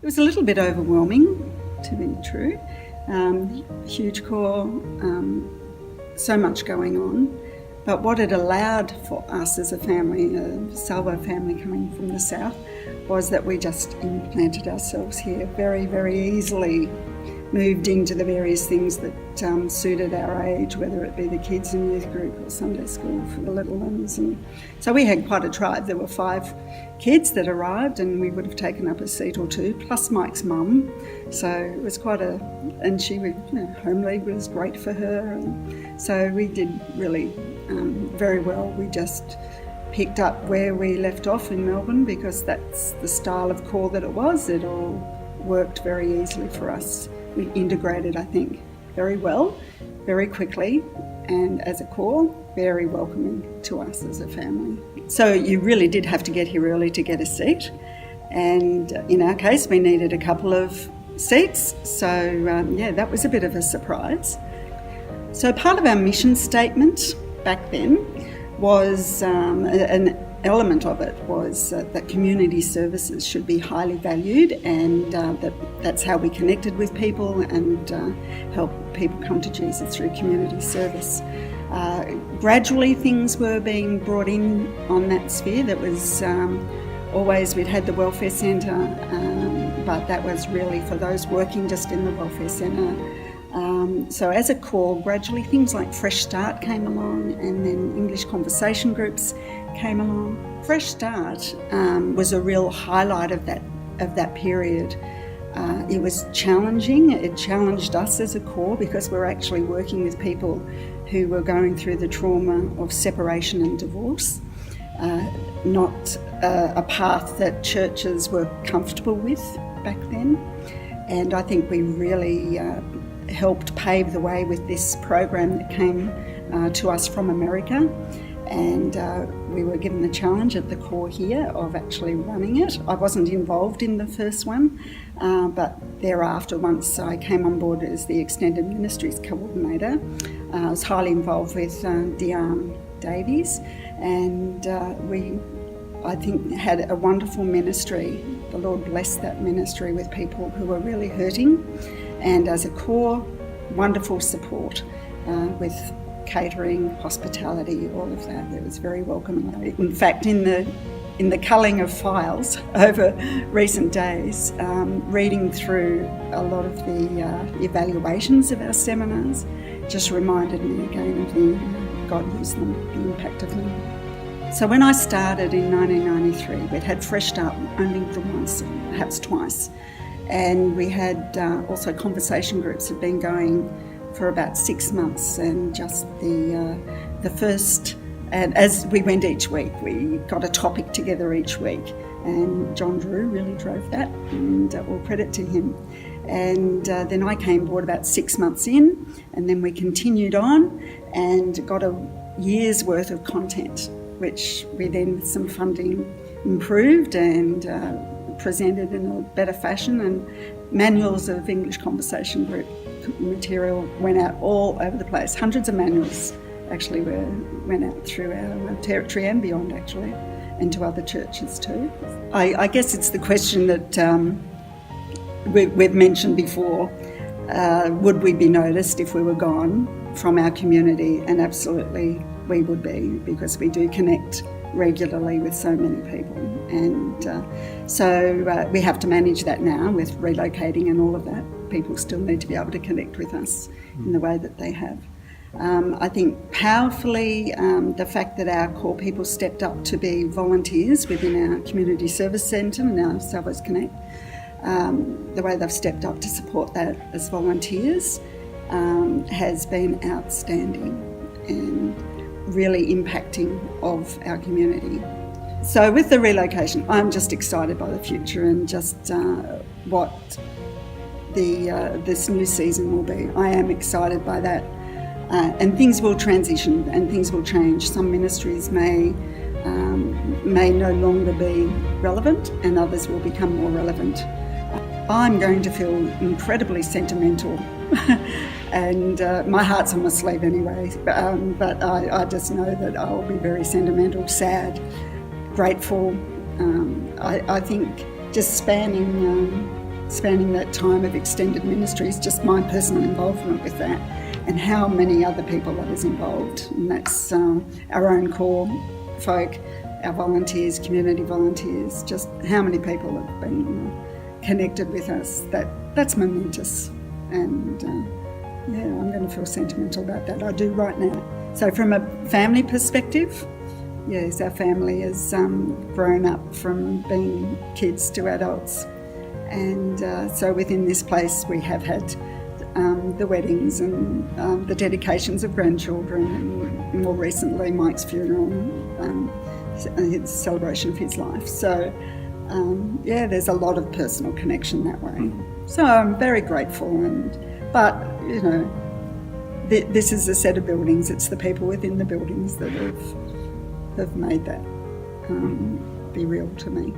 It was a little bit overwhelming, to be true. Huge core, so much going on. But what it allowed for us as a family, a Salvo family coming from the south, was that we just implanted ourselves here very, very easily, moved into the various things that suited our age, whether it be the kids and youth group or Sunday school for the little ones. And so we had quite a tribe. There were 5 kids that arrived, and we would have taken up a seat or 2, plus Mike's mum. So it was quite and she was, homely was great for her. And so we did really very well. We just picked up where we left off in Melbourne because that's the style of core that it was. It all worked very easily for us. We integrated, I think, very well, very quickly, and as a core, very welcoming to us as a family. So you really did have to get here early to get a seat, and in our case, we needed a couple of seats, so that was a bit of a surprise. So part of our mission statement back then was an element of it was that community services should be highly valued, and that's how we connected with people and help people come to Jesus through community service. Gradually things were being brought in on that sphere. That was always, we'd had the welfare centre, but that was really for those working just in the welfare centre. So as a core, gradually things like Fresh Start came along, and then English conversation groups came along. Fresh Start was a real highlight of that period. It was challenging. It challenged us as a core because we're actually working with people who were going through the trauma of separation and divorce, not a path that churches were comfortable with back then. And I think we really helped pave the way with this program that came to us from America, and we were given the challenge at the core here of actually running it. I wasn't involved in the first one, but thereafter, once I came on board as the Extended Ministries Coordinator, I was highly involved with Diane Davies, and I think, had a wonderful ministry. The Lord blessed that ministry with people who were really hurting, and as a core, wonderful support with catering, hospitality, all of that. It was very welcoming. In fact, in the culling of files over recent days, reading through a lot of the evaluations of our seminars just reminded me again of the God used them, the impact of them. So when I started in 1993, we'd had Fresh Start only the once, perhaps twice. And we had also conversation groups had been going for about 6 months, and just the first, and as we went each week, we got a topic together each week, and John Drew really drove that, and all credit to him. And then I came aboard about 6 months in, and then we continued on and got a year's worth of content, which we then, with some funding, improved and presented in a better fashion, and manuals of English conversation group material went out all over the place. Hundreds of manuals actually went out through our territory and beyond, actually, and to other churches too. I guess it's the question that we've mentioned before. Would we be noticed if we were gone from our community? And absolutely we would be, because we do connect regularly with so many people, and so we have to manage that now with relocating and all of that. People still need to be able to connect with us in the way that they have. I think powerfully the fact that our core people stepped up to be volunteers within our community service centre and our Salvos Connect, the way they've stepped up to support that as volunteers has been outstanding and really impacting of our community. So with the relocation, I'm just excited by the future and just what this new season will be. I am excited by that, and things will transition and things will change. Some ministries may no longer be relevant, and others will become more relevant. I'm going to feel incredibly sentimental and my heart's on my sleeve anyway, but I just know that I'll be very sentimental, sad, grateful. I think just spanning spanning that time of extended ministries, just my personal involvement with that, and how many other people that is involved. And that's our own core folk, our volunteers, community volunteers, just how many people have been connected with us. That's momentous. And I'm going to feel sentimental about that. I do right now. So from a family perspective, yes, our family has grown up from being kids to adults. And so within this place we have had the weddings and the dedications of grandchildren, and more recently Mike's funeral, his celebration of his life. So there's a lot of personal connection that way. So I'm very grateful, but this is a set of buildings. It's the people within the buildings that have made that be real to me.